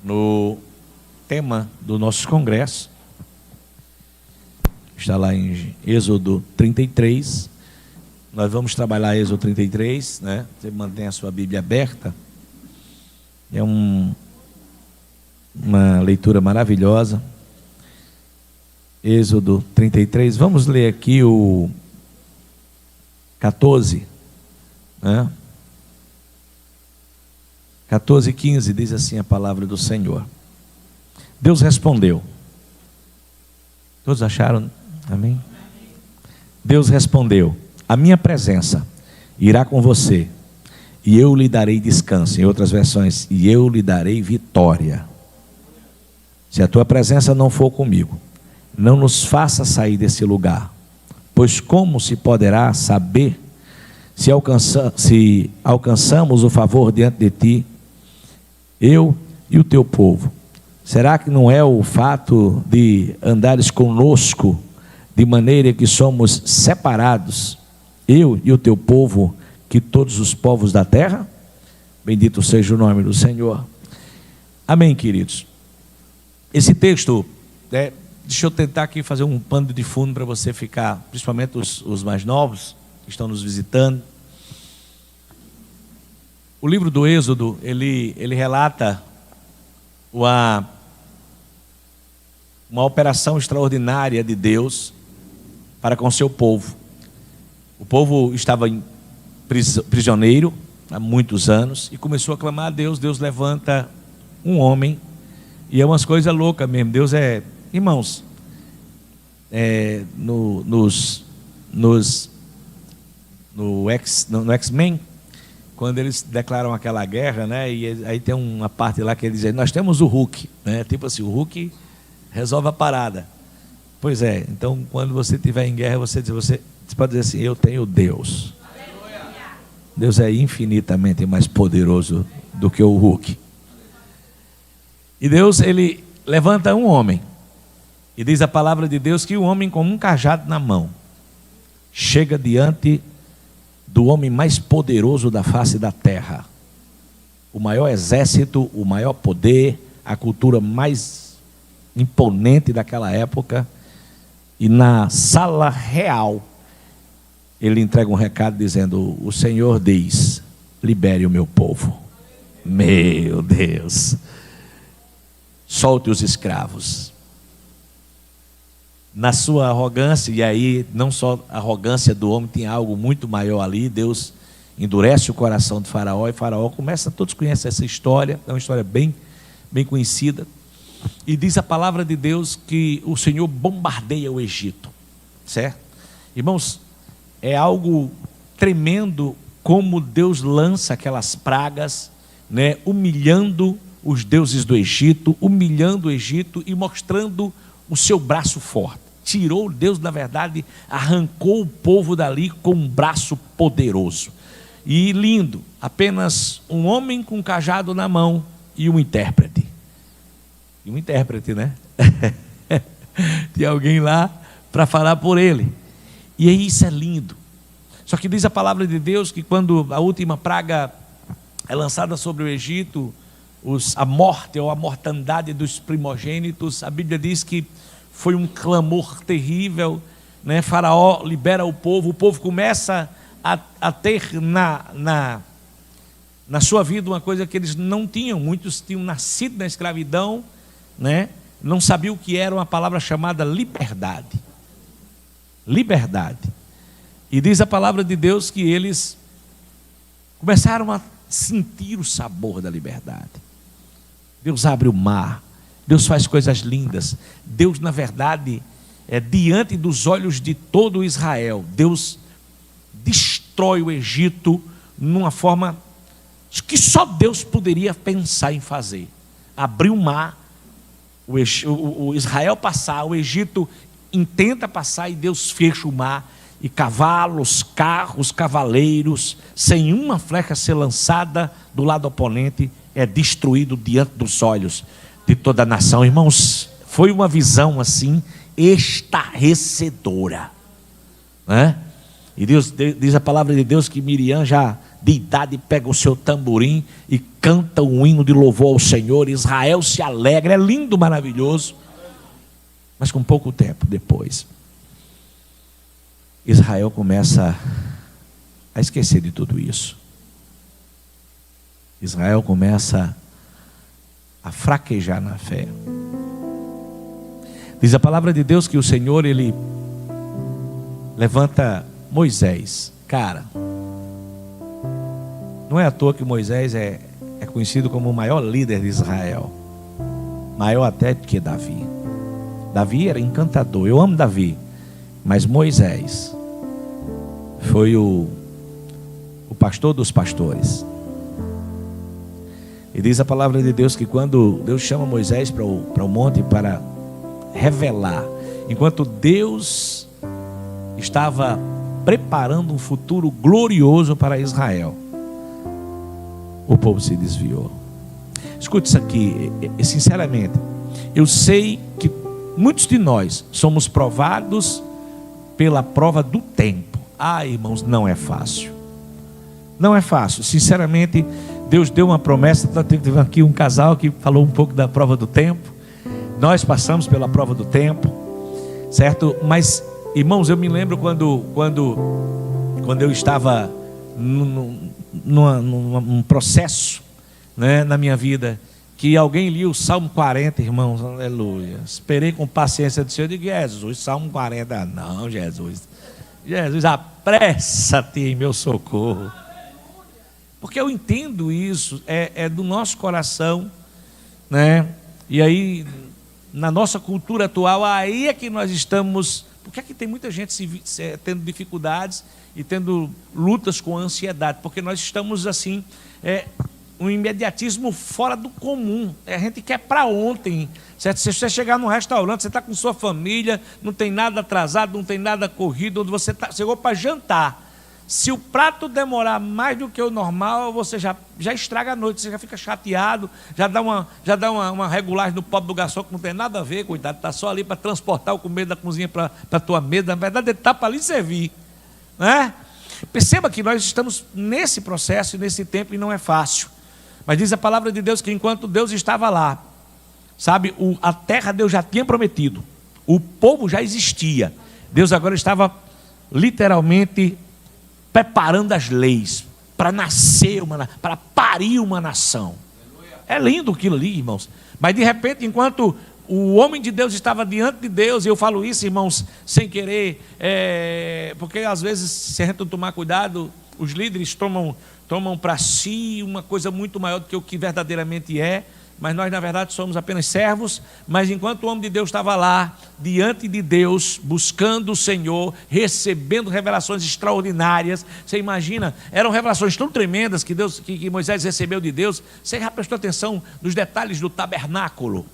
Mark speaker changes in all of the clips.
Speaker 1: no tema do nosso congresso. Está lá em Êxodo 33. Nós vamos trabalhar Êxodo 33, né? Você mantém a sua Bíblia aberta. É uma leitura maravilhosa. Êxodo 33. Vamos ler aqui o 14, né? 14 e 15, diz assim a palavra do Senhor. Deus respondeu. Todos acharam? Amém? Deus respondeu: a minha presença irá com você, e eu lhe darei descanso. Em outras versões, e eu lhe darei vitória. Se a tua presença não for comigo, não nos faça sair desse lugar, pois como se poderá saber se alcançamos o favor diante de ti, eu e o teu povo? Será que não é o fato de andares conosco, de maneira que somos separados, eu e o teu povo, que todos os povos da terra? Bendito seja o nome do Senhor. Amém, queridos. Esse texto, deixa eu tentar aqui fazer um pano de fundo para você ficar, principalmente os mais novos que estão nos visitando. O livro do Êxodo, ele relata uma operação extraordinária de Deus para com seu povo. O povo estava prisioneiro há muitos anos e começou a clamar a Deus. Deus levanta um homem, e é umas coisas loucas mesmo. Deus irmãos, no X-Men, quando eles declaram aquela guerra, né? E aí tem uma parte lá que eles dizem: nós temos o Hulk, né? Tipo assim, o Hulk resolve a parada. Pois é, então quando você estiver em guerra, você pode dizer assim: eu tenho Deus. Deus é infinitamente mais poderoso do que o Hulk. E Deus, ele levanta um homem, e diz a palavra de Deus que o homem com um cajado na mão chega diante do homem mais poderoso da face da terra, o maior exército, o maior poder, a cultura mais imponente daquela época. E na sala real ele entrega um recado dizendo: o Senhor diz, libere o meu povo. Meu Deus, solte os escravos. Na sua arrogância, e aí não só a arrogância do homem, tem algo muito maior ali. Deus endurece o coração de Faraó, e Faraó começa, todos conhecem essa história, é uma história bem conhecida. E diz a palavra de Deus que o Senhor bombardeia o Egito, certo? Irmãos, é algo tremendo como Deus lança aquelas pragas, né, humilhando os deuses do Egito, humilhando o Egito e mostrando o seu braço forte. Tirou Deus, na verdade, arrancou o povo dali com um braço poderoso. E lindo, apenas um homem com um cajado na mão e um intérprete. E um intérprete, né? Tem alguém lá para falar por ele. E aí isso é lindo. Só que diz a palavra de Deus que quando a última praga é lançada sobre o Egito, a morte ou a mortandade dos primogênitos, a Bíblia diz que foi um clamor terrível, né? Faraó libera o povo começa a ter na sua vida uma coisa que eles não tinham. Muitos tinham nascido na escravidão, né? Não sabiam o que era uma palavra chamada liberdade. Liberdade. E diz a palavra de Deus que eles começaram a sentir o sabor da liberdade. Deus abre o mar, Deus faz coisas lindas. Deus, na verdade, diante dos olhos de todo Israel, Deus destrói o Egito numa forma que só Deus poderia pensar em fazer. Abriu o mar, o Israel passar, o Egito intenta passar e Deus fecha o mar. E cavalos, carros, cavaleiros, sem uma flecha ser lançada do lado oponente, é destruído diante dos olhos de toda a nação. Irmãos, foi uma visão assim estarrecedora, né? E Deus, diz a palavra de Deus que Miriam já de idade pega o seu tamborim e canta um hino de louvor ao Senhor. Israel se alegra, é lindo, maravilhoso. Mas com pouco tempo depois, Israel começa a esquecer de tudo isso. Israel começa a fraquejar na fé. Diz a palavra de Deus que o Senhor, Ele levanta Moisés. Cara, não é à toa que Moisés é conhecido como o maior líder de Israel. Maior até que Davi. Davi era encantador, eu amo Davi. Mas Moisés foi o pastor dos pastores. E diz a palavra de Deus que quando Deus chama Moisés para o monte para revelar, enquanto Deus estava preparando um futuro glorioso para Israel, o povo se desviou. Escute isso aqui, sinceramente, eu sei que muitos de nós somos provados pela prova do tempo. Irmãos, não é fácil. Não é fácil, sinceramente. Deus deu uma promessa. Teve aqui um casal que falou um pouco da prova do tempo. Nós passamos pela prova do tempo, certo? Mas, irmãos, eu me lembro quando eu estava num processo, né, na minha vida, que alguém lia o Salmo 40, irmãos, aleluia. Esperei com paciência do Senhor, eu digo: Jesus, Salmo 40, não, Jesus, apressa-te em meu socorro. Porque eu entendo isso, é do nosso coração, né? E aí, na nossa cultura atual, aí é que nós estamos. Por que é que tem muita gente tendo dificuldades e tendo lutas com ansiedade? Porque nós estamos assim, um imediatismo fora do comum. A gente quer para ontem, certo? Se você chegar num restaurante, você está com sua família, não tem nada atrasado, não tem nada corrido, onde você chegou para jantar. Se o prato demorar mais do que o normal, você já estraga a noite, você já fica chateado, já dá uma regulagem no pobre do garçom que não tem nada a ver, cuidado, está só ali para transportar o comer da cozinha para a tua mesa. Na verdade, ele está para ali servir, né? Perceba que nós estamos nesse processo, nesse tempo, e não é fácil. Mas diz a palavra de Deus que enquanto Deus estava lá, sabe, a terra Deus já tinha prometido, o povo já existia, Deus agora estava literalmente preparando as leis para nascer para parir uma nação. É lindo aquilo ali, irmãos. Mas de repente, enquanto o homem de Deus estava diante de Deus, e eu falo isso, irmãos, sem querer, porque às vezes, se a gente não tomar cuidado, os líderes tomam para si uma coisa muito maior do que o que verdadeiramente é. Mas nós, na verdade, somos apenas servos. Mas enquanto o homem de Deus estava lá, diante de Deus, buscando o Senhor, recebendo revelações extraordinárias, você imagina, eram revelações tão tremendas que Moisés recebeu de Deus. Você já prestou atenção nos detalhes do tabernáculo,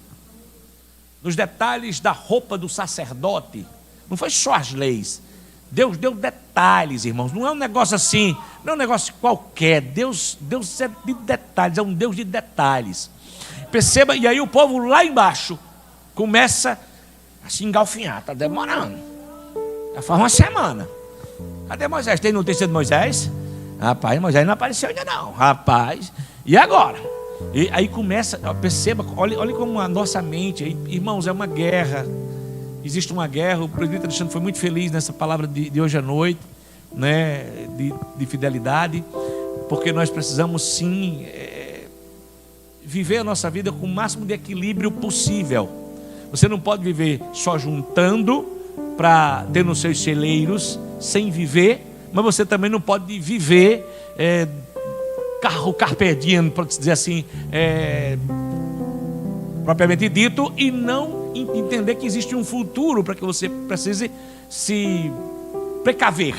Speaker 1: nos detalhes da roupa do sacerdote? Não foi só as leis. Deus deu detalhes, irmãos. Não é um negócio assim, não é um negócio qualquer. Deus é de detalhes, é um Deus de detalhes. Perceba, e aí o povo lá embaixo começa a se engalfinhar. Está demorando, já faz uma semana. Cadê Moisés? Tem notícia de Moisés? Rapaz, Moisés não apareceu ainda não. Rapaz, e agora? E aí começa, perceba, olha como a nossa mente, irmãos, é uma guerra. Existe uma guerra. O presidente Alexandre foi muito feliz nessa palavra de hoje à noite, né, de fidelidade, porque nós precisamos sim viver a nossa vida com o máximo de equilíbrio possível. Você não pode viver só juntando para ter nos seus celeiros sem viver, mas você também não pode viver o carpe diem, para dizer assim, propriamente dito, e não entender que existe um futuro para que você precise se precaver.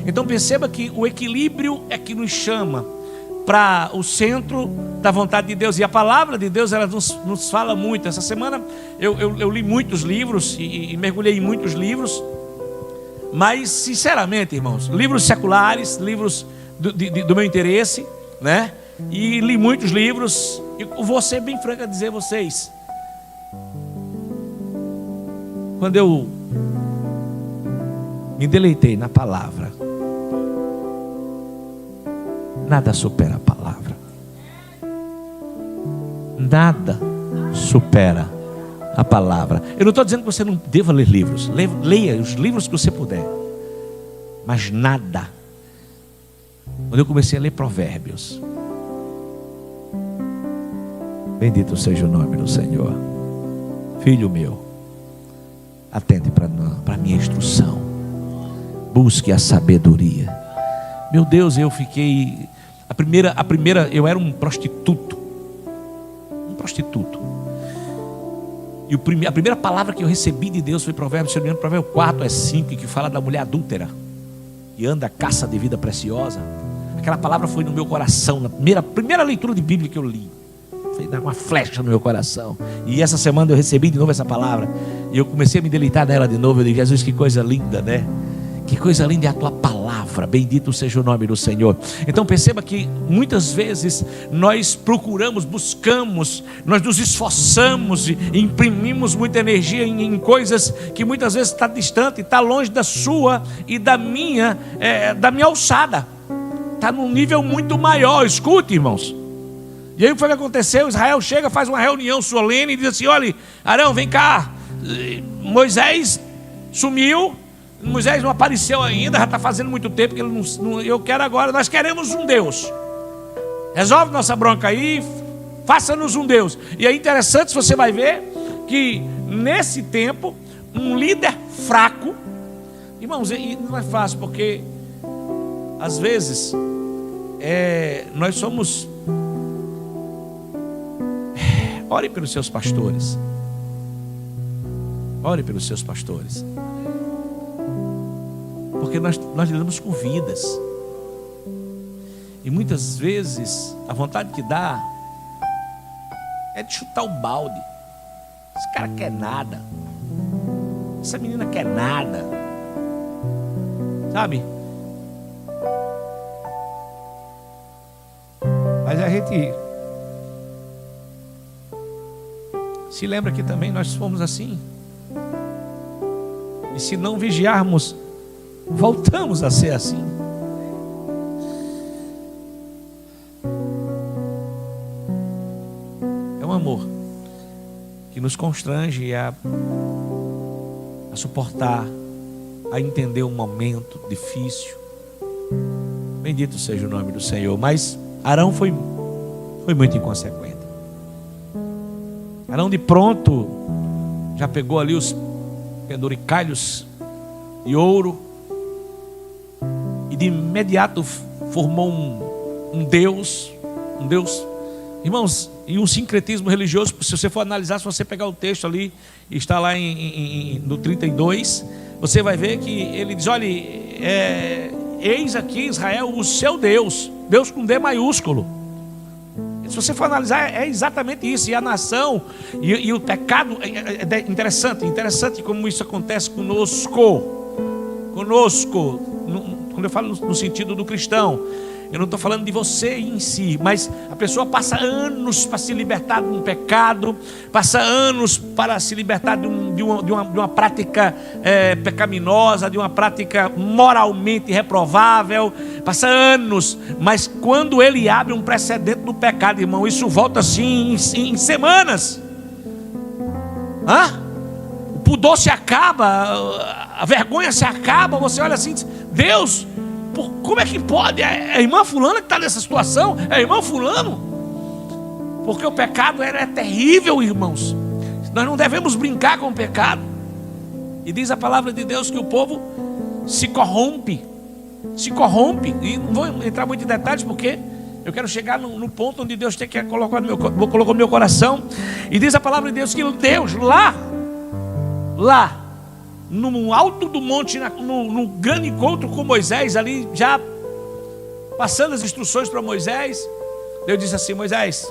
Speaker 1: Então perceba que o equilíbrio é que nos chama para o centro da vontade de Deus. E a palavra de Deus, ela nos fala muito. Essa semana eu li muitos livros e mergulhei em muitos livros. Mas sinceramente, irmãos, livros seculares, livros do meu interesse, né? E li muitos livros. E vou ser bem franco a dizer a vocês, quando eu me deleitei na palavra, Nada supera a palavra. Nada supera a palavra. Eu não estou dizendo que você não deva ler livros. Leia os livros que você puder. Mas nada. Quando eu comecei a ler Provérbios, bendito seja o nome do Senhor. Filho meu, atende para a minha instrução. Busque a sabedoria. Meu Deus, eu fiquei... A primeira, eu era um prostituto. E a primeira palavra que eu recebi de Deus foi Provérbios, se não me engano, Provérbios 4:5, que fala da mulher adúltera, que anda à caça de vida preciosa. Aquela palavra foi no meu coração, na primeira leitura de Bíblia que eu li. Foi uma flecha no meu coração. E essa semana eu recebi de novo essa palavra. E eu comecei a me deleitar nela de novo. Eu disse: Jesus, que coisa linda, né? Que coisa linda é a tua palavra. Bendito seja o nome do Senhor. Então perceba que muitas vezes nós procuramos, buscamos, nós nos esforçamos e imprimimos muita energia em coisas que muitas vezes está distante, está longe da sua e da minha alçada. Está num nível muito maior. Escute, irmãos. E aí o que foi que aconteceu? Israel chega, faz uma reunião solene e diz assim: olha, Arão, vem cá. Moisés sumiu. Moisés não apareceu ainda, já está fazendo muito tempo que ele não, eu quero agora, nós queremos um Deus. Resolve nossa bronca aí, faça-nos um Deus. E é interessante, você vai ver que nesse tempo, um líder fraco, irmãos, e não é fácil, porque às vezes nós somos... Ore pelos seus pastores. Ore pelos seus pastores. Porque nós lidamos com vidas. E muitas vezes a vontade que dá é de chutar o balde. Esse cara quer nada. Essa menina quer nada. Sabe? Mas a gente se lembra que também nós fomos assim. E se não vigiarmos, voltamos a ser assim. É um amor que nos constrange a suportar, a entender um momento difícil. Bendito seja o nome do Senhor. Mas Arão foi muito inconsequente. Arão de pronto já pegou ali os penduricalhos de ouro e de imediato formou um Deus, irmãos, e um sincretismo religioso. Se você for analisar, se você pegar o texto ali, está lá no 32, você vai ver que ele diz: olha, eis aqui Israel, o seu Deus, Deus com D maiúsculo. Se você for analisar, é exatamente isso. E a nação e o pecado, é interessante como isso acontece conosco, quando eu falo no sentido do cristão. Eu não estou falando de você em si, mas a pessoa passa anos para se libertar de um pecado, passa anos para se libertar de uma prática pecaminosa, de uma prática moralmente reprovável, passa anos, mas quando ele abre um precedente do pecado, irmão, isso volta assim em semanas. O pudor se acaba, a vergonha se acaba, você olha assim, Deus, como é que pode? É a irmã fulana que está nessa situação? É a irmã fulano? Porque o pecado é terrível, irmãos. Nós não devemos brincar com o pecado. E diz a palavra de Deus que o povo se corrompe. E não vou entrar muito em detalhes, porque eu quero chegar no ponto onde Deus tem que colocar no meu coração. E diz a palavra de Deus que Deus lá no alto do monte, no grande encontro com Moisés, ali já passando as instruções para Moisés, Deus disse assim: Moisés,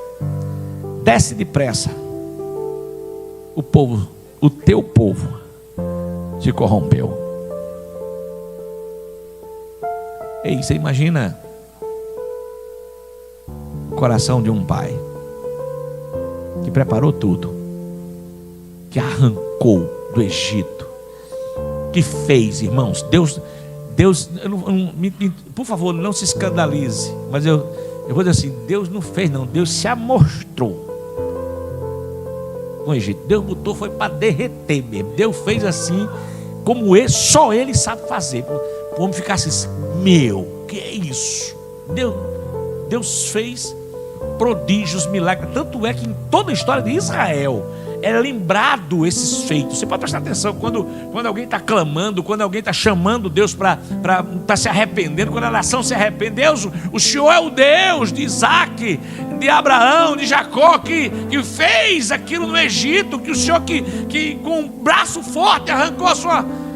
Speaker 1: desce depressa, o teu povo se corrompeu. Ei, você imagina o coração de um pai que preparou tudo, que arrancou do Egito, que fez, irmãos, Deus, por favor, não se escandalize, mas eu vou dizer assim, Deus não fez não, Deus se amostrou com o Egito. Deus botou, foi para derreter mesmo. Deus fez assim, como ele, só ele sabe fazer. O homem ficasse assim, meu, que é isso? Deus fez prodígios, milagres. Tanto é que em toda a história de Israel é lembrado esses feitos. Você pode prestar atenção quando alguém está clamando, quando alguém está chamando Deus para se arrependendo, quando a nação se arrepende. Deus, o Senhor é o Deus de Isaac, de Abraão, de Jacó, que fez aquilo no Egito, que o Senhor que com um braço forte arrancou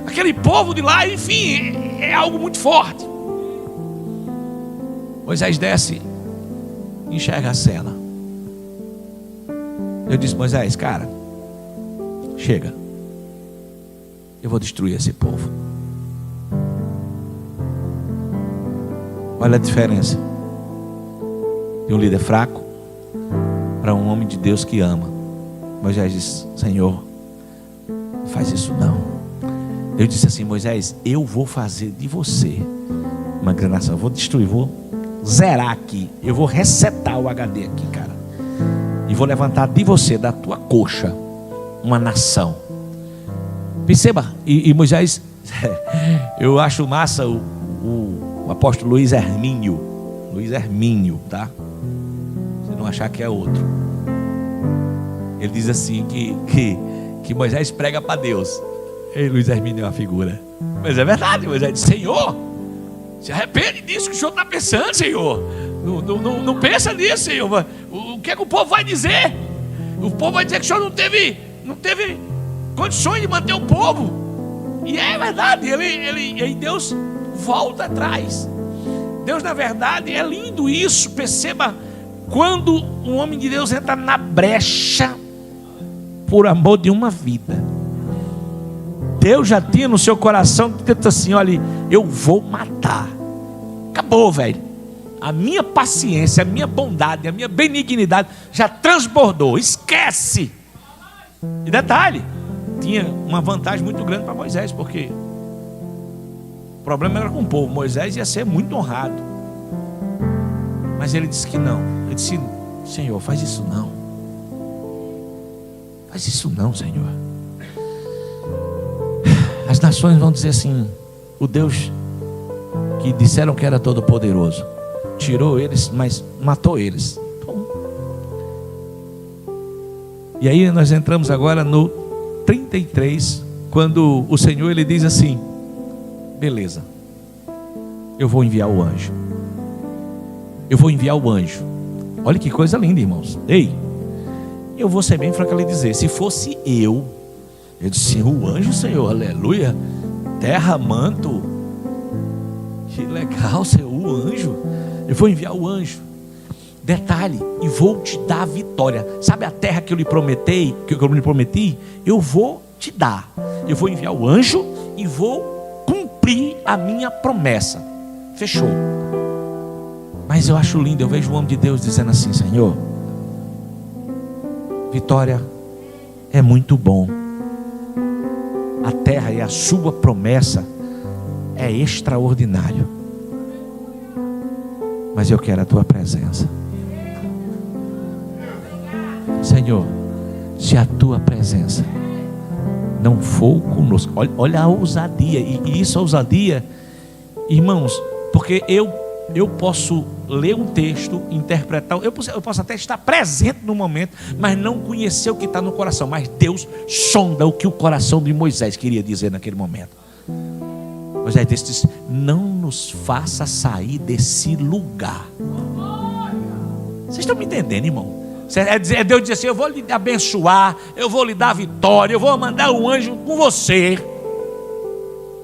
Speaker 1: aquele povo de lá. Enfim, é algo muito forte. Moisés desce, enxerga a cena. Eu disse, Moisés, cara, chega, eu vou destruir esse povo. Olha a diferença de um líder fraco para um homem de Deus que ama. Moisés disse, Senhor, não faz isso não. Eu disse assim, Moisés, eu vou fazer de você uma grande nação. Eu vou destruir, vou zerar aqui, eu vou resetar o HD aqui, cara, e vou levantar de você, da tua coxa, uma nação. Perceba, e Moisés, eu acho massa o apóstolo Luiz Hermínio, tá? Você não achar que é outro. Ele diz assim que Moisés prega para Deus. Ei, Luiz Hermínio é uma figura, mas é verdade. Moisés diz, Senhor, se arrepende disso que o Senhor está pensando, Senhor. Não pensa nisso, Senhor. O que é que o povo vai dizer? O povo vai dizer que o Senhor não teve condições de manter o povo. E é verdade. E Deus volta atrás. Deus, na verdade, é lindo isso. Perceba, quando um homem de Deus entra na brecha por amor de uma vida, Deus já tinha no seu coração dito assim, olha, eu vou matar. Acabou, velho. A minha paciência, a minha bondade, a minha benignidade já transbordou. Esquece. E detalhe, tinha uma vantagem muito grande para Moisés, porque o problema era com o povo. Moisés ia ser muito honrado, mas ele disse que não. Ele disse, Senhor, faz isso não. Faz isso não, Senhor. As nações vão dizer assim, o Deus que disseram que era todo poderoso tirou eles, mas matou eles. E aí nós entramos agora no 33, quando o Senhor ele diz assim, beleza, eu vou enviar o anjo. Eu vou enviar o anjo. Olha que coisa linda, irmãos. Ei, eu vou ser bem franco a lhe dizer, se fosse eu disse, o anjo, Senhor, aleluia, terra, manto, que legal, Senhor, o anjo. Eu vou enviar o anjo. Detalhe, e vou te dar a vitória. Sabe a terra que eu lhe prometi? Eu vou te dar. Eu vou enviar o anjo e vou cumprir a minha promessa. Fechou. Mas eu acho lindo, eu vejo o homem de Deus dizendo assim, Senhor, vitória é muito bom. A terra e a sua promessa é extraordinário. Mas eu quero a tua presença. Senhor, se a tua presença não for conosco, olha a ousadia, e isso é ousadia, irmãos, porque eu posso ler um texto, interpretar, eu posso até estar presente no momento, mas não conhecer o que está no coração. Mas Deus sonda o que o coração de Moisés queria dizer naquele momento. Moisés disse, não nos faça sair desse lugar. Vocês estão me entendendo, irmão? É Deus dizer assim, eu vou lhe abençoar, eu vou lhe dar vitória, eu vou mandar um anjo com você.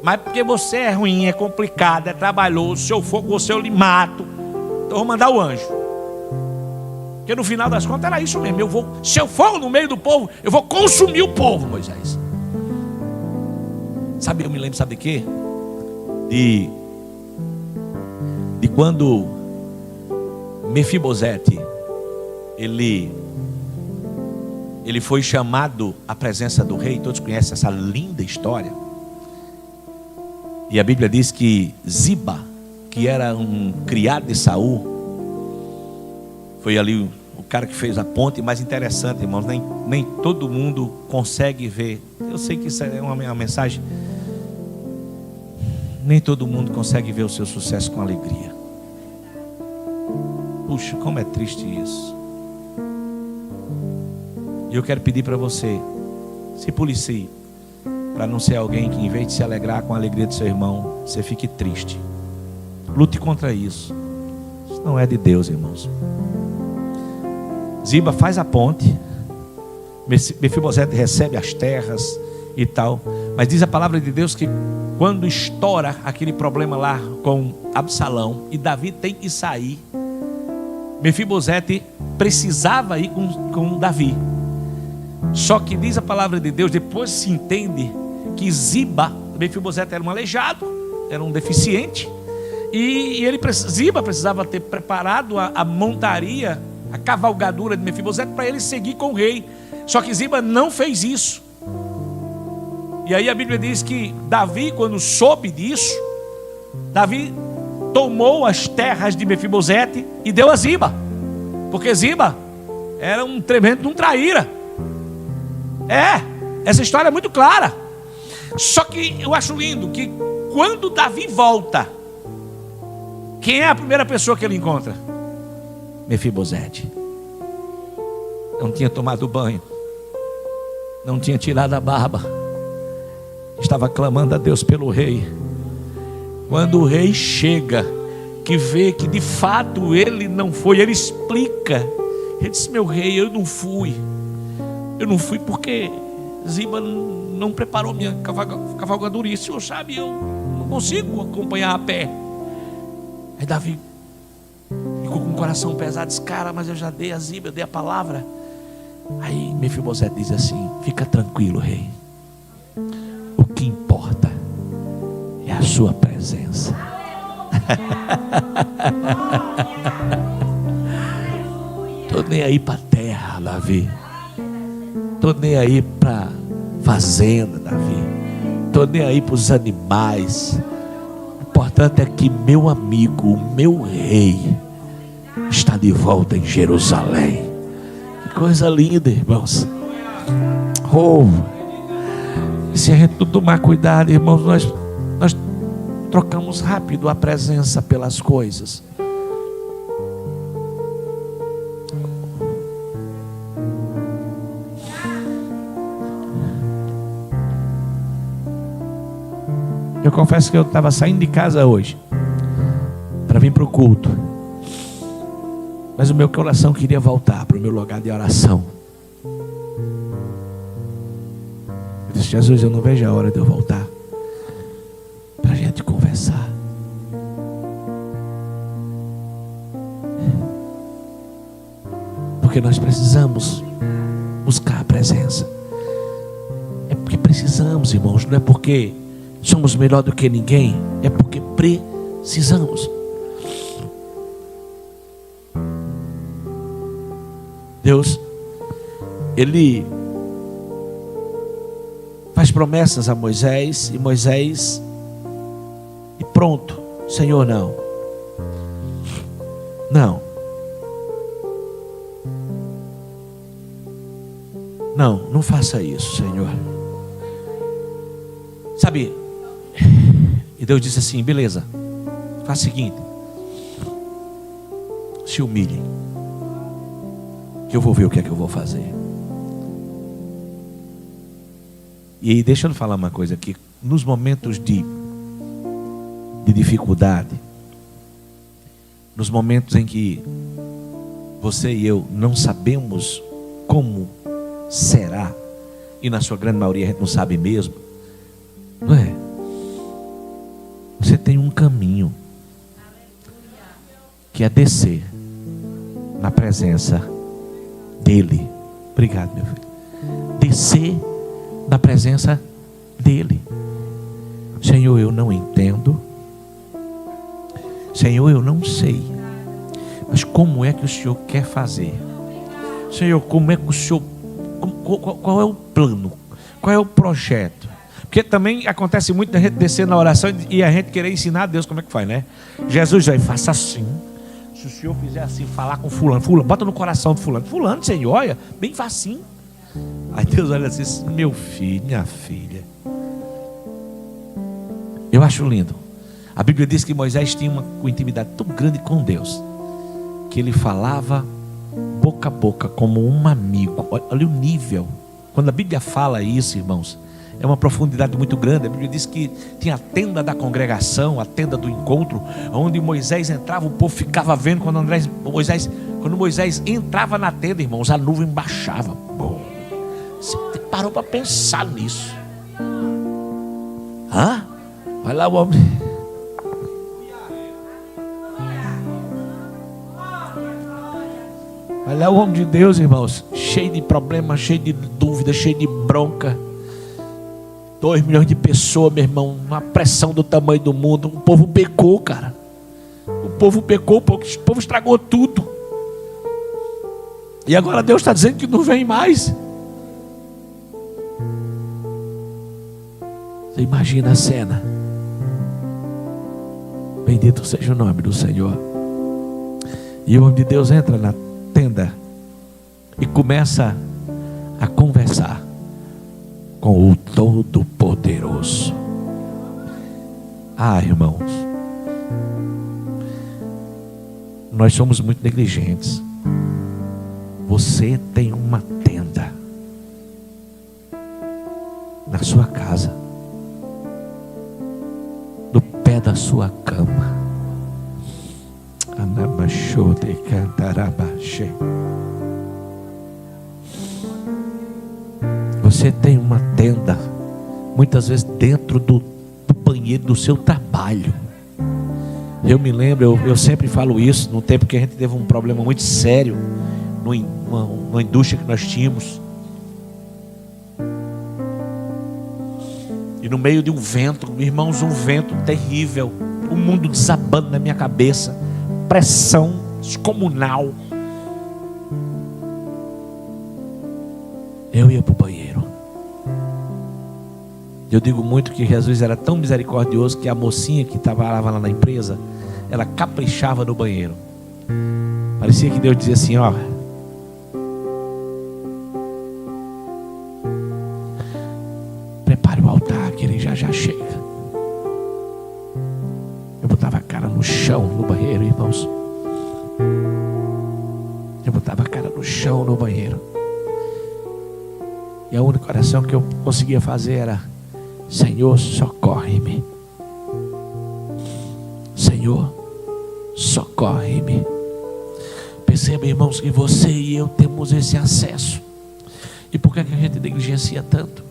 Speaker 1: Mas porque você é ruim, é complicado, é trabalhoso, se eu for com você eu lhe mato, então eu vou mandar o anjo. Porque no final das contas era isso mesmo, se eu for no meio do povo, eu vou consumir o povo, Moisés. Sabe, eu me lembro, sabe de quê? De quando Mefibosete ele foi chamado à presença do rei. Todos conhecem essa linda história. E a Bíblia diz que Ziba, que era um criado de Saul, foi ali o cara que fez a ponte. Mais interessante, irmãos, nem todo mundo consegue ver. Eu sei que isso é uma mensagem. Nem todo mundo consegue ver o seu sucesso com alegria. Puxa, como é triste isso. E eu quero pedir para você, se policie, para não ser alguém que, em vez de se alegrar com a alegria do seu irmão, você fique triste. Lute contra isso. Isso não é de Deus, irmãos. Ziba faz a ponte, Mefibosete recebe as terras e tal. Mas diz a palavra de Deus que quando estoura aquele problema lá com Absalão e Davi tem que sair, Mefibosete precisava ir com Davi. Só que diz a palavra de Deus, depois se entende que Ziba, Mefibosete era um aleijado, era um deficiente, e Ziba precisava ter preparado a montaria, a cavalgadura de Mefibosete para ele seguir com o rei. Só que Ziba não fez isso. E aí a Bíblia diz que Davi, quando soube disso, Davi tomou as terras de Mefibosete e deu a Ziba, porque Ziba era um tremendo traíra. Essa história é muito clara. Só que eu acho lindo que quando Davi volta, quem é a primeira pessoa que ele encontra? Mefibosete. Não tinha tomado banho, não tinha tirado a barba, estava clamando a Deus pelo rei. Quando o rei chega, que vê que de fato ele não foi, ele explica. Ele disse: meu rei, eu não fui porque Ziba não preparou minha cavalgadura, e o senhor sabe, eu não consigo acompanhar a pé. Aí Davi ficou com o coração pesado, disse: cara, mas eu já dei a Ziba, eu dei a palavra. Aí Mefibosete diz assim: fica tranquilo, rei, o que importa é a sua presença. Tô nem aí para terra, Davi, tô nem aí para fazenda, Davi, tô nem aí para os animais. O importante é que meu amigo, o meu rei, está de volta em Jerusalém. Que coisa linda, irmãos. Se a gente não tomar cuidado, irmãos, nós trocamos rápido a presença pelas coisas. Eu confesso que eu estava saindo de casa hoje para vir para o culto, mas o meu coração queria voltar para o meu lugar de oração. Eu disse: Jesus, eu não vejo a hora de eu voltar para a gente conversar. Porque nós precisamos buscar a presença. É porque precisamos, irmãos, não é porque somos melhor do que ninguém, é porque precisamos. Deus, Ele faz promessas a Moisés, e pronto, Senhor, não, não faça isso, Senhor. Sabe? E Deus disse assim: beleza, faz o seguinte, se humilhem, que eu vou ver o que é que eu vou fazer. E aí, deixa eu falar uma coisa aqui. Nos momentos de dificuldade, nos momentos em que você e eu não sabemos como será, e na sua grande maioria a gente não sabe mesmo, não é? Você tem um caminho, que é descer na presença dEle. Obrigado, meu filho. Descer na presença dEle. Senhor, eu não entendo. Senhor, eu não sei. Mas como é que o Senhor quer fazer? Senhor, como é que o Senhor... Qual é o plano? Qual é o projeto? Porque também acontece muito da gente descer na oração e a gente querer ensinar a Deus como é que faz, né? Jesus vai, faça assim. Se o senhor fizer assim, falar com fulano, bota no coração do fulano. Fulano, senhor, olha, bem facinho. Aí Deus olha assim, meu filho, minha filha. Eu acho lindo. A Bíblia diz que Moisés tinha uma intimidade tão grande com Deus, que ele falava boca a boca, como um amigo. Olha o nível. Quando a Bíblia fala isso, irmãos, é uma profundidade muito grande. A Bíblia diz que tinha a tenda da congregação, a tenda do encontro, onde Moisés entrava, o povo ficava vendo. Quando Moisés entrava na tenda, irmãos, a nuvem baixava. Bom, você parou para pensar nisso? Vai lá o homem. Vai lá o homem de Deus, irmãos, cheio de problemas, cheio de dúvidas, cheio de bronca. 2 milhões de pessoas, meu irmão, uma pressão do tamanho do mundo. O povo pecou, cara. O povo pecou, o povo estragou tudo. E agora Deus está dizendo que não vem mais. Você imagina a cena. Bendito seja o nome do Senhor. E o homem de Deus entra na tenda e começa a conversar com o Todo-Poderoso. Irmãos, nós somos muito negligentes. Você tem uma tenda na sua casa, no pé da sua cama. Você tem uma tenda, muitas vezes dentro do banheiro do seu trabalho. Eu me lembro, eu sempre falo isso, no tempo que a gente teve um problema muito sério numa indústria que nós tínhamos. E no meio de um vento, irmãos, um vento terrível, o mundo desabando na minha cabeça, pressão descomunal. Eu ia para o banheiro. Eu digo muito que Jesus era tão misericordioso que a mocinha que trabalhava lá na empresa, ela caprichava no banheiro. Parecia que Deus dizia assim, prepare o altar que ele já chega. Eu botava a cara no chão no banheiro, irmãos. Eu botava a cara no chão no banheiro. E a única oração que eu conseguia fazer era: Senhor, socorre-me. Senhor, socorre-me. Perceba, irmãos, que você e eu temos esse acesso. E por que a gente negligencia tanto?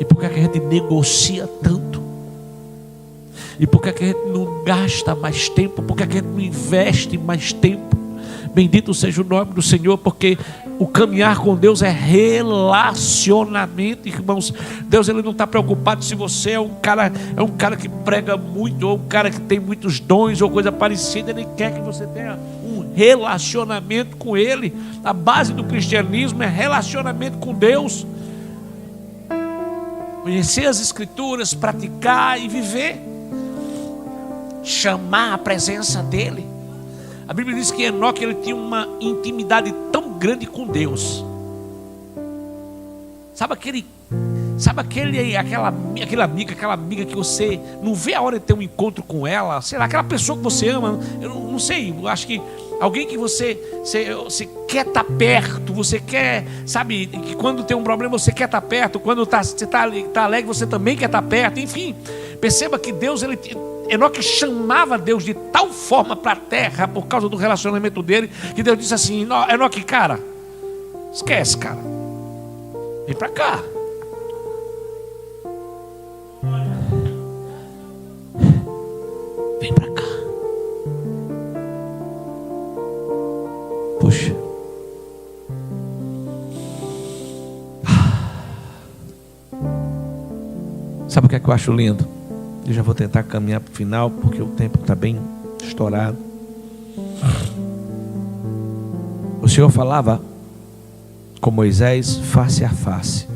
Speaker 1: E por que a gente negocia tanto? E por que a gente não gasta mais tempo? Por que a gente não investe mais tempo? Bendito seja o nome do Senhor, porque o caminhar com Deus é relacionamento, irmãos. Deus, ele não está preocupado se você é um cara que prega muito, ou um cara que tem muitos dons, ou coisa parecida. Ele quer que você tenha um relacionamento com Ele. A base do cristianismo é relacionamento com Deus. Conhecer as Escrituras, praticar e viver. Chamar a presença dEle. A Bíblia diz que Enoque, ele tinha uma intimidade tão grande com Deus. Sabe aquela amiga que você não vê a hora de ter um encontro com ela? Sei lá, aquela pessoa que você ama. Eu não sei, eu acho que alguém que você quer estar perto, você quer, sabe, que quando tem um problema você quer estar perto, quando você está alegre você também quer estar perto. Enfim, perceba que Deus, Enoque chamava Deus de tal forma para a terra, por causa do relacionamento dele, que Deus disse assim: Enoque, cara, esquece, cara, vem para cá. Vem para cá. Puxa. Sabe o que é que eu acho lindo? Eu já vou tentar caminhar para o final, porque o tempo está bem estourado. O Senhor falava com Moisés face a face.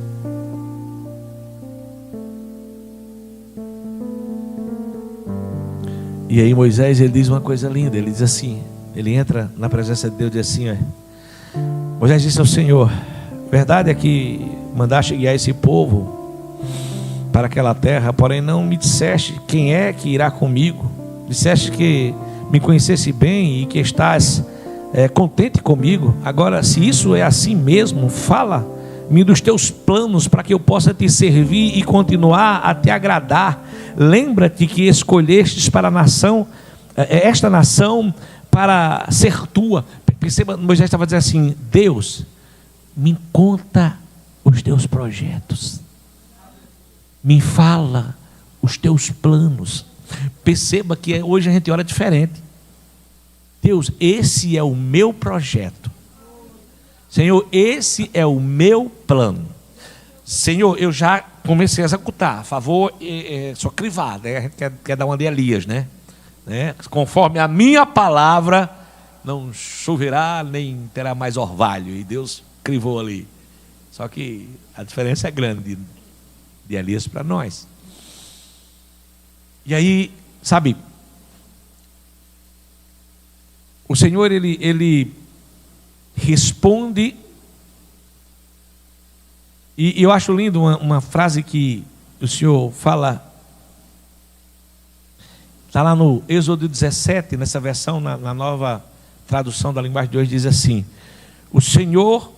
Speaker 1: E aí Moisés, ele diz uma coisa linda. Ele diz assim, ele entra na presença de Deus e diz assim, Moisés disse ao Senhor: verdade é que mandaste guiar esse povo para aquela terra, porém não me disseste quem é que irá comigo. Disseste que me conhecesse bem e que estás contente comigo. Agora, se isso é assim mesmo, fala-me dos teus planos para que eu possa te servir e continuar a te agradar. Lembra-te que escolhestes para a nação, esta nação, para ser tua. Perceba, Moisés estava dizendo assim: Deus, me conta os teus projetos, me fala os teus planos. Perceba que hoje a gente ora diferente. Deus, esse é o meu projeto. Senhor, esse é o meu plano. Senhor, eu já comecei a executar. A favor, sou crivado, né? A gente quer dar uma de Elias, né? Conforme a minha palavra, não choverá nem terá mais orvalho. E Deus crivou ali. Só que a diferença é grande de Elias para nós. E aí, sabe, o Senhor, ele responde. E eu acho lindo uma frase que o Senhor fala, está lá no Êxodo 17, nessa versão, na nova tradução da linguagem de hoje, diz assim: o Senhor,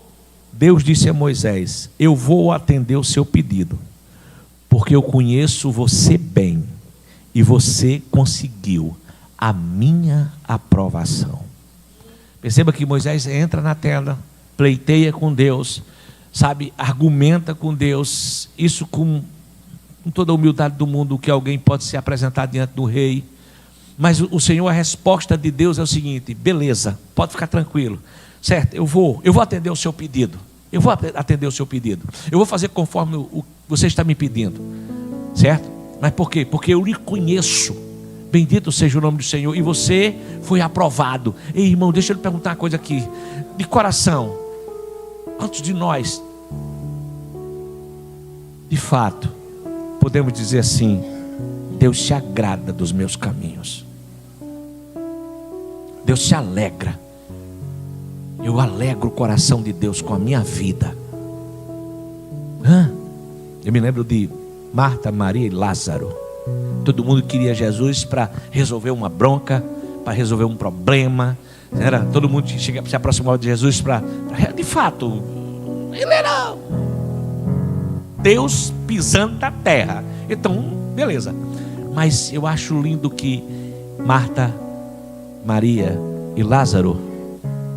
Speaker 1: Deus disse a Moisés: eu vou atender o seu pedido, porque eu conheço você bem, e você conseguiu a minha aprovação. Perceba que Moisés entra na tela, pleiteia com Deus, sabe, argumenta com Deus, isso com toda a humildade do mundo que alguém pode se apresentar diante do rei. Mas o Senhor, a resposta de Deus é o seguinte: beleza, pode ficar tranquilo, certo, eu vou atender o seu pedido, eu vou atender o seu pedido, eu vou fazer conforme o você está me pedindo, certo? Mas por quê? Porque eu lhe conheço, bendito seja o nome do Senhor, e você foi aprovado. Ei, irmão, deixa eu lhe perguntar uma coisa aqui, de coração: quantos de nós, de fato, podemos dizer assim: Deus se agrada dos meus caminhos, Deus se alegra, eu alegro o coração de Deus com a minha vida? Eu me lembro de Marta, Maria e Lázaro. Todo mundo queria Jesus para resolver uma bronca, para resolver um problema. Todo mundo se aproximava de Jesus para... De fato, ele era Deus pisando na terra. Então, beleza. Mas eu acho lindo que Marta, Maria e Lázaro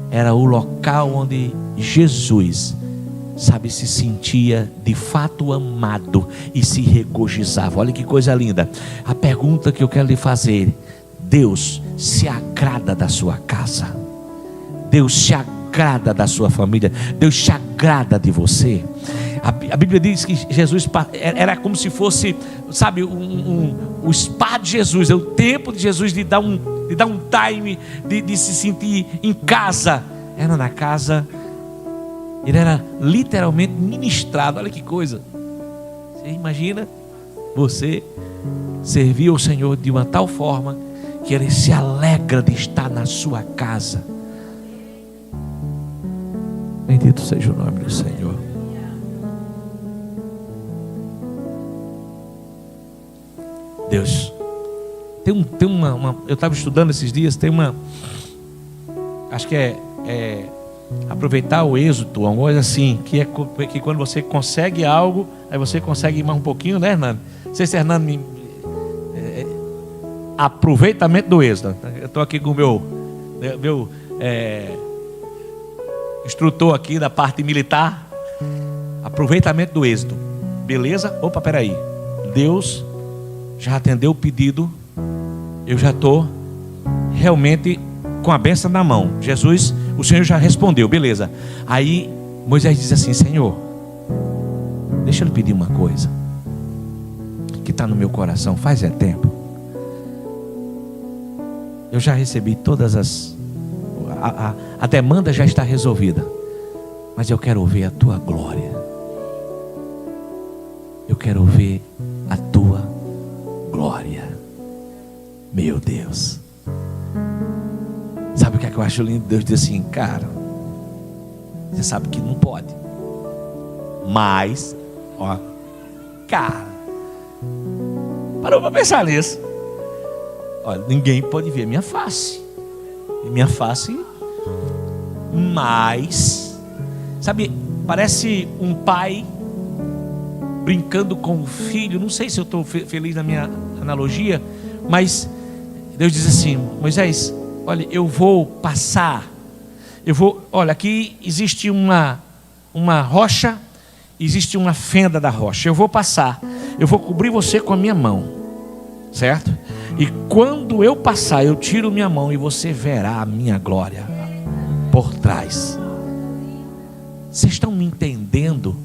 Speaker 1: era o local onde Jesus, sabe, se sentia de fato amado e se regozijava. Olha que coisa linda. A pergunta que eu quero lhe fazer: Deus se agrada da sua casa? Deus se agrada da sua família? Deus se agrada de você? A Bíblia diz que Jesus era como se fosse, sabe, o spa de Jesus, é o tempo de Jesus de dar um time, de se sentir em casa. Era na casa, ele era literalmente ministrado. Olha que coisa. Você imagina você servir ao Senhor de uma tal forma que Ele se alegra de estar na sua casa. Bendito seja o nome do Senhor. Deus tem uma eu estava estudando esses dias, tem uma, acho que é aproveitar o êxito, uma coisa assim, que quando você consegue algo, aí você consegue ir mais um pouquinho, né, Hernando? Não sei se Hernando aproveitamento do êxito. Eu estou aqui com o meu instrutor aqui da parte militar. Aproveitamento do êxito. Beleza? Opa, peraí. Deus já atendeu o pedido. Eu já estou realmente com a bênção na mão. Jesus, o Senhor já respondeu, beleza. Aí Moisés diz assim: Senhor, deixa eu lhe pedir uma coisa que está no meu coração faz tempo. Eu já recebi todas a demanda já está resolvida, mas eu quero ver a tua glória. Eu quero ver a tua glória. Meu Deus. Sabe o que é que eu acho lindo? Deus diz assim, cara, você sabe que não pode. Mas, ó, cara, parou para pensar nisso. Olha, ninguém pode ver minha face. Minha face, mas, sabe, parece um pai brincando com o filho. Não sei se eu estou feliz na minha analogia, mas Deus diz assim: Moisés, olha, eu vou passar. Olha, aqui existe uma rocha, existe uma fenda da rocha. Eu vou passar, eu vou cobrir você com a minha mão, certo? E quando eu passar, eu tiro minha mão e você verá a minha glória por trás. Vocês estão me entendendo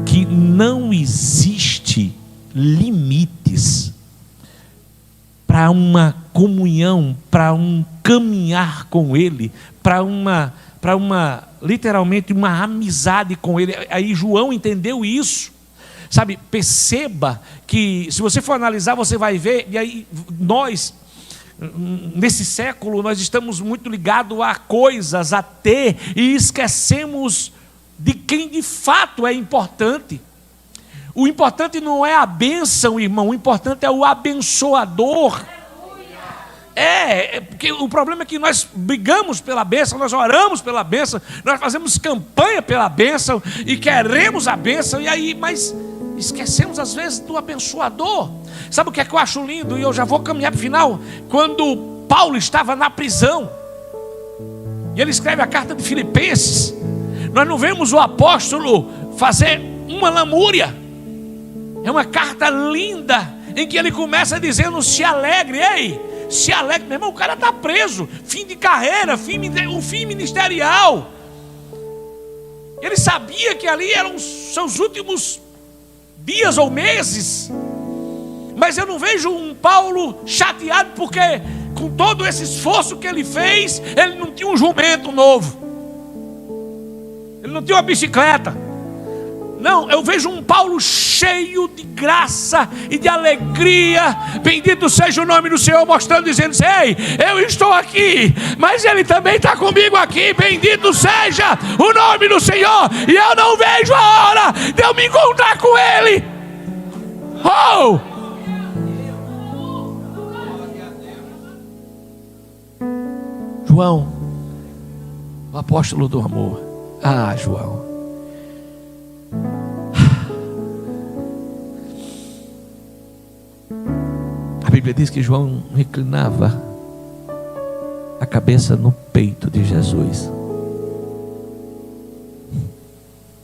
Speaker 1: que não existe limites para uma comunhão, para um caminhar com Ele, para uma literalmente uma amizade com Ele. Aí João entendeu isso. Sabe, perceba que se você for analisar, você vai ver, e aí nós, nesse século, nós estamos muito ligados a coisas, a ter, e esquecemos de quem de fato é importante. O importante não é a bênção, irmão, o importante é o abençoador. Porque o problema é que nós brigamos pela bênção, nós oramos pela bênção, nós fazemos campanha pela bênção e queremos a bênção, e aí, mas esquecemos às vezes do abençoador. Sabe o que é que eu acho lindo? E eu já vou caminhar para o final. Quando Paulo estava na prisão, e ele escreve a carta de Filipenses, nós não vemos o apóstolo fazer uma lamúria. É uma carta linda, em que ele começa dizendo: se alegre. Ei, se alegre, meu irmão, o cara está preso, fim de carreira, um fim ministerial. Ele sabia que ali eram os seus últimos dias ou meses, mas eu não vejo um Paulo chateado, porque com todo esse esforço que ele fez, ele não tinha um jumento novo, ele não tinha uma bicicleta. Não, eu vejo um Paulo cheio de graça e de alegria. Bendito seja o nome do Senhor, mostrando, dizendo: ei, eu estou aqui, mas Ele também está comigo aqui. Bendito seja o nome do Senhor. E eu não vejo a hora de eu me encontrar com Ele. Oh! João, o apóstolo do amor. Ah, João. A Bíblia diz que João reclinava a cabeça no peito de Jesus.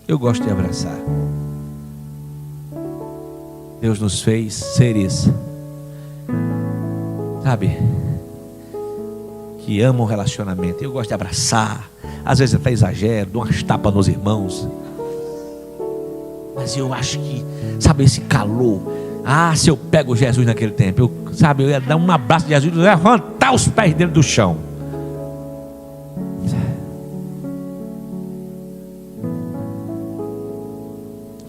Speaker 1: Eu gosto de abraçar. Deus nos fez seres, sabe, que amam o relacionamento. Eu gosto de abraçar. Às vezes até exagero, dou umas tapas nos irmãos. Mas eu acho que, sabe, esse calor. Ah, se eu pego Jesus naquele tempo, eu ia dar um abraço de Jesus e levantar os pés dele do chão.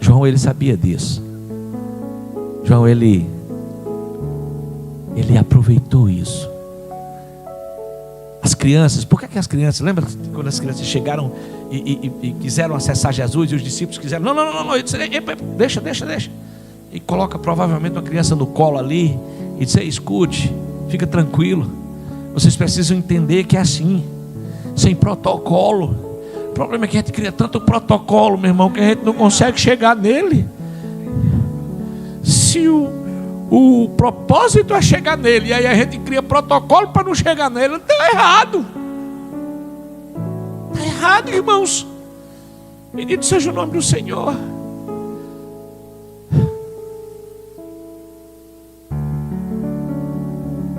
Speaker 1: João, ele sabia disso. João, ele aproveitou isso. As crianças, por que as crianças, lembra quando as crianças chegaram e quiseram acessar Jesus, e os discípulos quiseram, não, deixa. E coloca provavelmente uma criança no colo ali e diz: escute, fica tranquilo, vocês precisam entender que é assim, sem protocolo. O problema é que a gente cria tanto protocolo, meu irmão, que a gente não consegue chegar nele. Se o propósito é chegar nele, e aí a gente cria protocolo para não chegar nele, está errado. Está errado, irmãos. Bendito seja o nome do Senhor.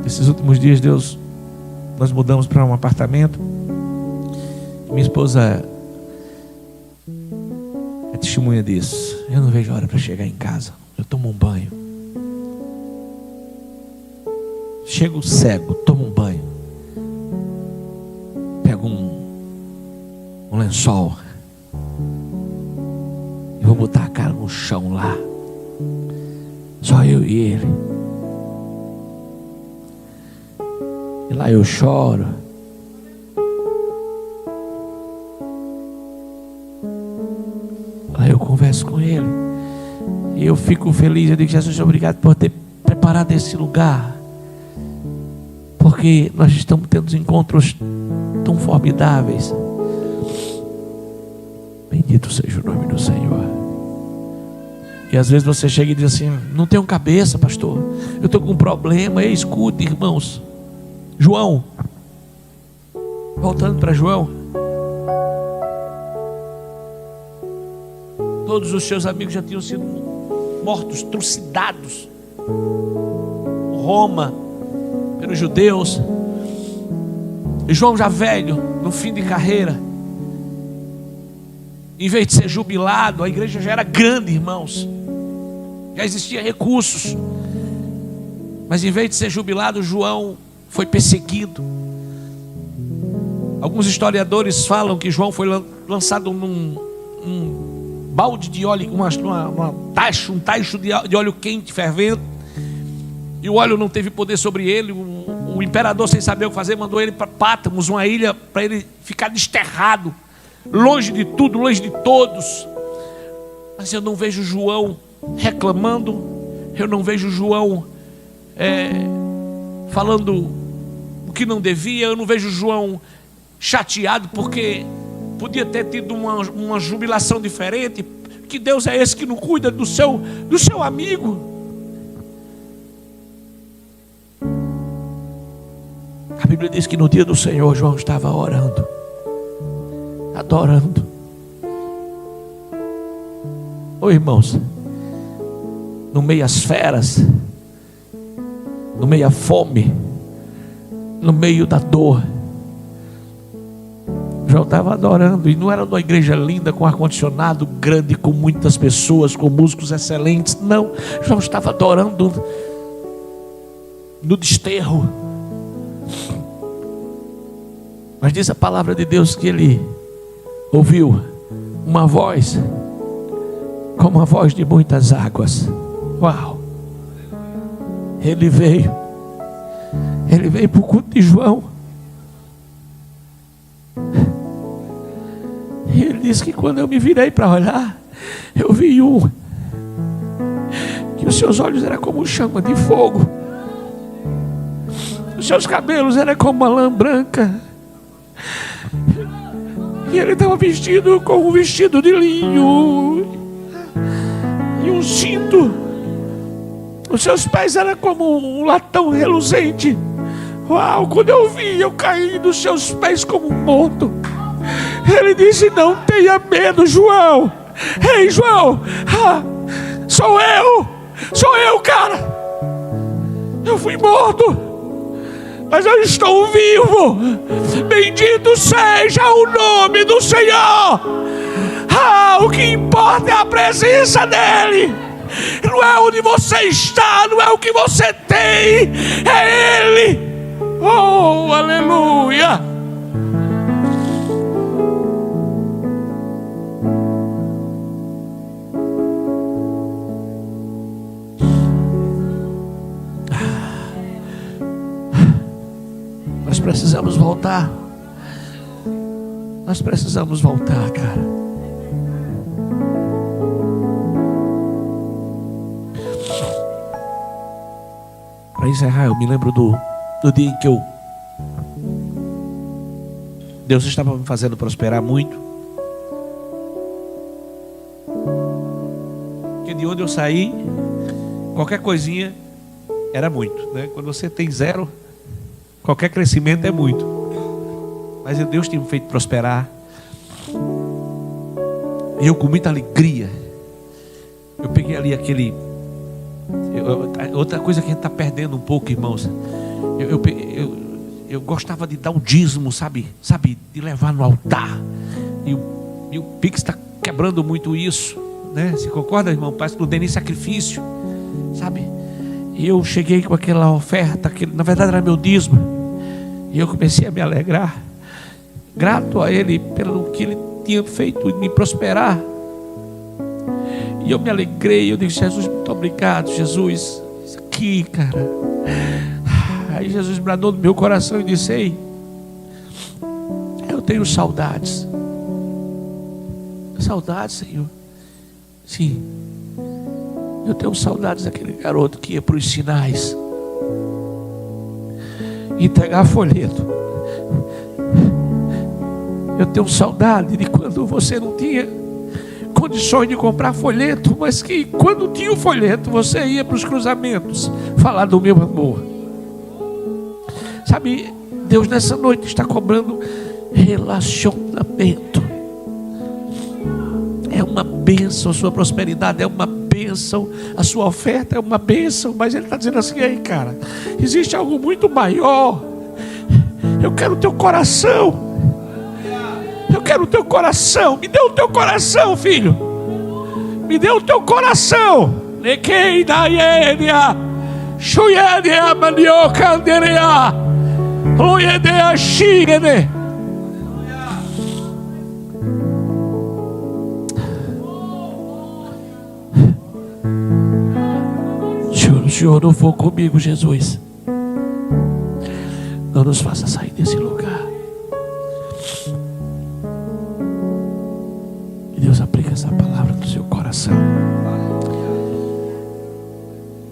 Speaker 1: Esses últimos dias, nós mudamos para um apartamento. Minha esposa é testemunha disso. Eu não vejo a hora para chegar em casa. Eu tomo um banho. Chego cego, tomo um banho. Pego um lençol e vou botar a cara no chão lá. Só eu e ele. E lá eu choro. Lá eu converso com ele. E eu fico feliz. Eu digo: Jesus, obrigado por ter preparado esse lugar. Porque nós estamos tendo encontros tão formidáveis. Bendito seja o nome do Senhor. E às vezes você chega e diz assim: não tenho cabeça, pastor, eu estou com um problema. E escuta, irmãos, João, voltando para João, todos os seus amigos já tinham sido mortos, trucidados, Roma, pelos judeus. E João, já velho, no fim de carreira, em vez de ser jubilado, a igreja já era grande, irmãos, já existia recursos, mas em vez de ser jubilado, João foi perseguido. Alguns historiadores falam que João foi lançado num balde de óleo, um tacho de óleo quente, fervendo, e o óleo não teve poder sobre ele. O imperador, sem saber o que fazer, mandou ele para Pátmos, uma ilha, para ele ficar desterrado, longe de tudo, longe de todos. Mas eu não vejo João reclamando, eu não vejo João falando o que não devia, eu não vejo João chateado porque podia ter tido uma jubilação diferente. Que Deus é esse que não cuida do seu amigo? A Bíblia diz que no dia do Senhor, João estava orando, adorando. Ô irmãos, no meio às feras, no meio à fome, no meio da dor, João estava adorando. E não era uma igreja linda, com ar-condicionado grande, com muitas pessoas, com músicos excelentes. Não, João estava adorando no desterro. Mas diz a palavra de Deus que ele ouviu uma voz, como a voz de muitas águas. Uau! Ele veio para o culto de João. E ele disse que quando eu me virei para olhar, eu vi que os seus olhos eram como chama de fogo, os seus cabelos eram como uma lã branca, e ele estava vestido com um vestido de linho e um cinto. Os seus pés eram como um latão reluzente. Uau! Quando eu vi, eu caí dos seus pés como um morto. Ele disse: não tenha medo, João. Ei, João, sou eu, cara. Eu fui morto, mas eu estou vivo. Bendito seja o nome do Senhor. O que importa é a presença dEle. Não é onde você está, não é o que você tem, é Ele. Oh, aleluia. Nós precisamos voltar. Nós precisamos voltar, cara. Para encerrar, eu me lembro do dia em que Deus estava me fazendo prosperar muito. Porque de onde eu saí, qualquer coisinha era muito, né? Quando você tem zero, qualquer crescimento é muito. Mas Deus tinha me feito prosperar. E eu, com muita alegria, eu peguei ali outra coisa que a gente está perdendo um pouco, irmãos. Eu gostava de dar o dízimo, sabe? De levar no altar. E o Pix está quebrando muito isso, né? Você concorda, irmão? Parece que não tem nem sacrifício, sabe? E eu cheguei com aquela oferta, que na verdade era meu dízimo. E eu comecei a me alegrar, grato a Ele pelo que Ele tinha feito me prosperar. E eu me alegrei, eu disse: Jesus, muito obrigado, Jesus. Isso aqui, cara, Aí Jesus bradou no meu coração e disse: ei, eu tenho saudades. Saudades, Senhor? Sim, eu tenho saudades daquele garoto que ia para os sinais entregar folheto. Eu tenho saudade de quando você não tinha condições de comprar folheto, mas que quando tinha o folheto você ia para os cruzamentos falar do meu amor. Sabe, Deus nessa noite está cobrando relacionamento. É uma bênção a sua prosperidade, é uma bênção a sua oferta, é uma bênção, mas Ele está dizendo assim: aí cara, existe algo muito maior. Eu quero o teu coração. Eu quero o teu coração. Me dê o teu coração, filho. Me dê o teu coração. O Senhor não for comigo, Jesus, não nos faça sair desse lugar. Que Deus aplique essa palavra no seu coração.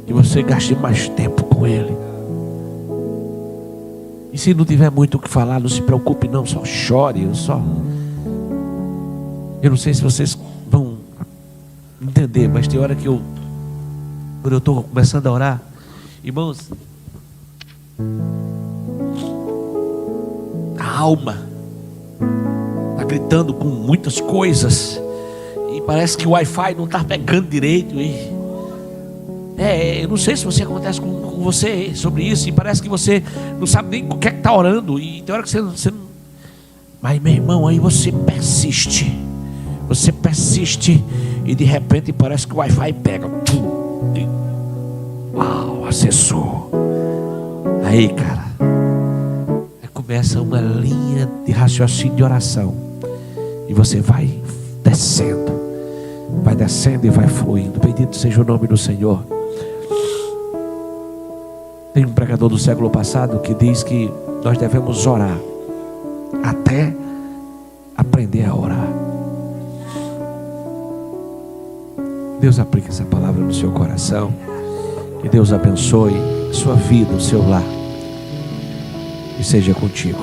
Speaker 1: Que você gaste mais tempo com Ele. E se não tiver muito o que falar, não se preocupe não, só chore. Eu não sei se vocês vão entender, mas tem hora que quando eu estou começando a orar, irmãos, a alma está gritando com muitas coisas e parece que o Wi-Fi não está pegando direito. Eu não sei se acontece com você sobre isso, e parece que você não sabe nem o que é que está orando, e tem hora que você não... Mas meu irmão, aí você persiste, e de repente parece que o Wi-Fi pega. Uau, acessou. Aí, cara, começa uma linha de raciocínio de oração, e você vai descendo e vai fluindo. Bendito seja o nome do Senhor. Tem um pregador do século passado que diz que nós devemos orar até aprender a orar. Deus aplique essa palavra no seu coração. Que Deus abençoe a sua vida, o seu lar, e seja contigo.